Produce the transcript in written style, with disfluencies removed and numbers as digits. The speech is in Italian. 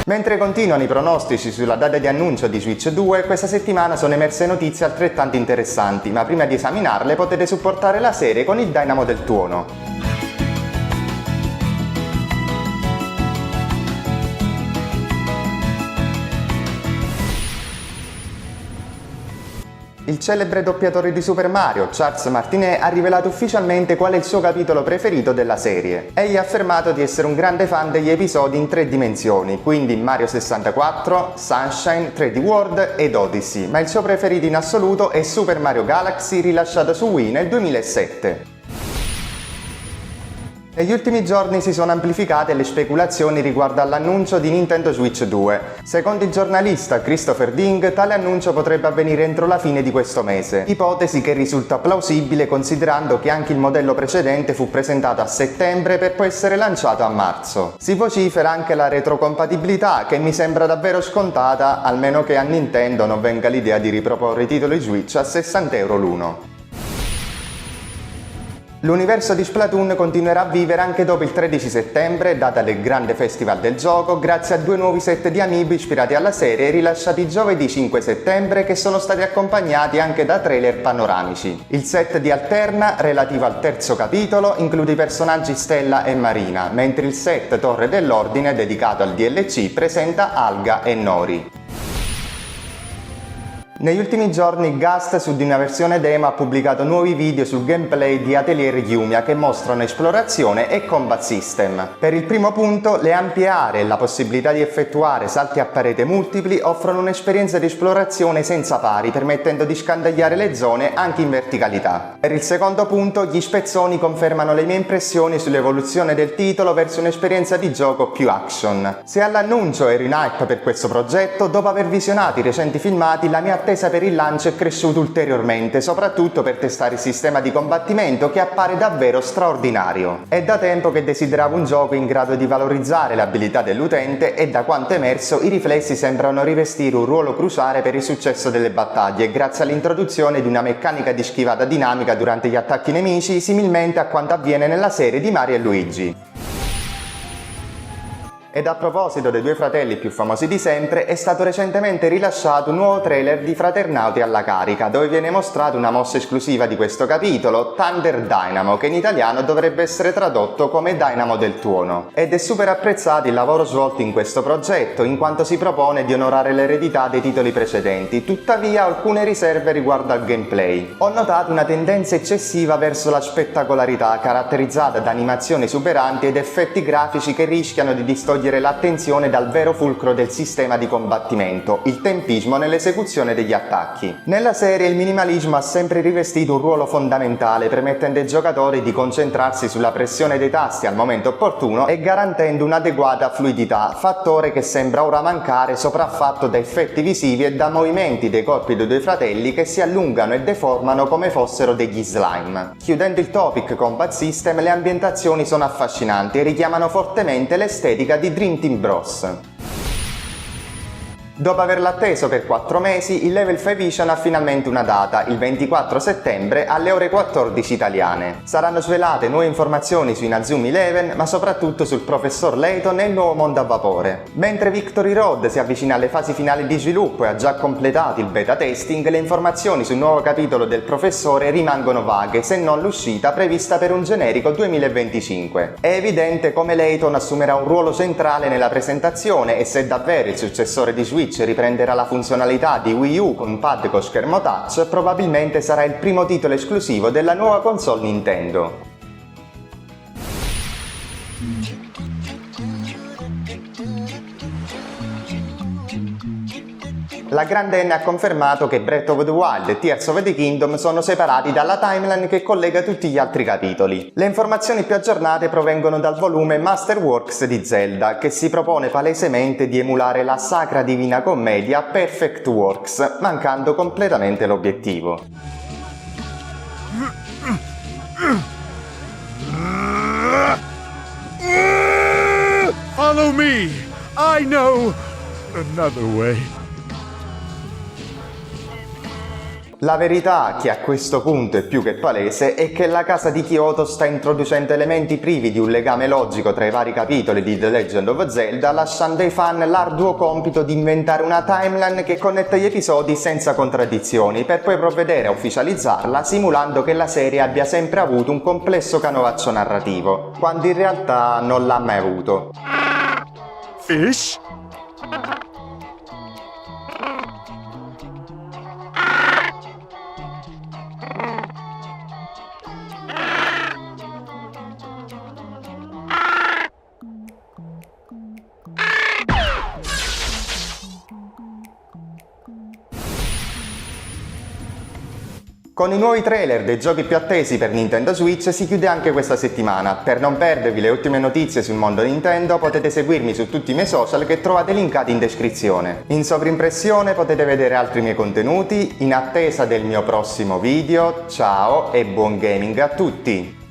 Mentre continuano i pronostici sulla data di annuncio di Switch 2, questa settimana sono emerse notizie altrettanto interessanti, ma prima di esaminarle potete supportare la serie con il Dynamo del tuono. Il celebre doppiatore di Super Mario, Charles Martinet, ha rivelato ufficialmente qual è il suo capitolo preferito della serie. Egli ha affermato di essere un grande fan degli episodi in 3 dimensioni, quindi Mario 64, Sunshine, 3D World ed Odyssey, ma il suo preferito in assoluto è Super Mario Galaxy, rilasciato su Wii nel 2007. Negli ultimi giorni si sono amplificate le speculazioni riguardo all'annuncio di Nintendo Switch 2. Secondo il giornalista Christopher Ding, tale annuncio potrebbe avvenire entro la fine di questo mese, ipotesi che risulta plausibile considerando che anche il modello precedente fu presentato a settembre per poi essere lanciato a marzo. Si vocifera anche la retrocompatibilità, che mi sembra davvero scontata, almeno che a Nintendo non venga l'idea di riproporre i titoli Switch a €60 l'uno. L'universo di Splatoon continuerà a vivere anche dopo il 13 settembre, data del grande festival del gioco, grazie a 2 nuovi set di amiibo ispirati alla serie rilasciati giovedì 5 settembre che sono stati accompagnati anche da trailer panoramici. Il set di Alterna, relativo al terzo capitolo, include i personaggi Stella e Marina, mentre il set Torre dell'Ordine, dedicato al DLC, presenta Alga e Nori. Negli ultimi giorni Gast, su di una versione demo, ha pubblicato nuovi video sul gameplay di Atelier Yumia che mostrano esplorazione e combat system. Per il primo punto, le ampie aree e la possibilità di effettuare salti a parete multipli offrono un'esperienza di esplorazione senza pari, permettendo di scandagliare le zone anche in verticalità. Per il secondo punto, gli spezzoni confermano le mie impressioni sull'evoluzione del titolo verso un'esperienza di gioco più action. Se all'annuncio ero in hype per questo progetto, dopo aver visionato i recenti filmati, la mia attesa per il lancio è cresciuta ulteriormente, soprattutto per testare il sistema di combattimento che appare davvero straordinario. È da tempo che desideravo un gioco in grado di valorizzare le abilità dell'utente e da quanto emerso i riflessi sembrano rivestire un ruolo cruciale per il successo delle battaglie, grazie all'introduzione di una meccanica di schivata dinamica durante gli attacchi nemici, similmente a quanto avviene nella serie di Mario e Luigi. Ed a proposito dei 2 fratelli più famosi di sempre, è stato recentemente rilasciato un nuovo trailer di Fraternauti alla carica, dove viene mostrata una mossa esclusiva di questo capitolo, Thunder Dynamo, che in italiano dovrebbe essere tradotto come Dynamo del tuono. Ed è super apprezzato il lavoro svolto in questo progetto, in quanto si propone di onorare l'eredità dei titoli precedenti, tuttavia ho alcune riserve riguardo al gameplay. Ho notato una tendenza eccessiva verso la spettacolarità, caratterizzata da animazioni esuberanti ed effetti grafici che rischiano di distogliere l'attenzione dal vero fulcro del sistema di combattimento, il tempismo nell'esecuzione degli attacchi. Nella serie il minimalismo ha sempre rivestito un ruolo fondamentale, permettendo ai giocatori di concentrarsi sulla pressione dei tasti al momento opportuno e garantendo un'adeguata fluidità, fattore che sembra ora mancare, sopraffatto da effetti visivi e da movimenti dei corpi dei 2 fratelli che si allungano e deformano come fossero degli slime. Chiudendo il topic combat system, le ambientazioni sono affascinanti e richiamano fortemente l'estetica di Dream Team Bros. Dopo averlo atteso per 4 mesi, il Level 5 Vision ha finalmente una data, il 24 settembre alle ore 14 italiane. Saranno svelate nuove informazioni su Inazuma Eleven, ma soprattutto sul professor Layton e il nuovo mondo a vapore. Mentre Victory Road si avvicina alle fasi finali di sviluppo e ha già completato il beta testing, le informazioni sul nuovo capitolo del professore rimangono vaghe, se non l'uscita prevista per un generico 2025. È evidente come Layton assumerà un ruolo centrale nella presentazione e se davvero il successore di Switch riprenderà la funzionalità di Wii U con pad con schermo touch, probabilmente sarà il primo titolo esclusivo della nuova console Nintendo. La grande N ha confermato che Breath of the Wild e Tears of the Kingdom sono separati dalla timeline che collega tutti gli altri capitoli. Le informazioni più aggiornate provengono dal volume Masterworks di Zelda, che si propone palesemente di emulare la sacra divina commedia Perfect Works, mancando completamente l'obiettivo. Follow me! I know another way. La verità, che a questo punto è più che palese, è che la casa di Kyoto sta introducendo elementi privi di un legame logico tra i vari capitoli di The Legend of Zelda, lasciando ai fan l'arduo compito di inventare una timeline che connetta gli episodi senza contraddizioni, per poi provvedere a ufficializzarla simulando che la serie abbia sempre avuto un complesso canovaccio narrativo, quando in realtà non l'ha mai avuto. Fish? Con i nuovi trailer dei giochi più attesi per Nintendo Switch si chiude anche questa settimana. Per non perdervi le ultime notizie sul mondo Nintendo potete seguirmi su tutti i miei social che trovate linkati in descrizione. In sovrimpressione potete vedere altri miei contenuti. In attesa del mio prossimo video, ciao e buon gaming a tutti!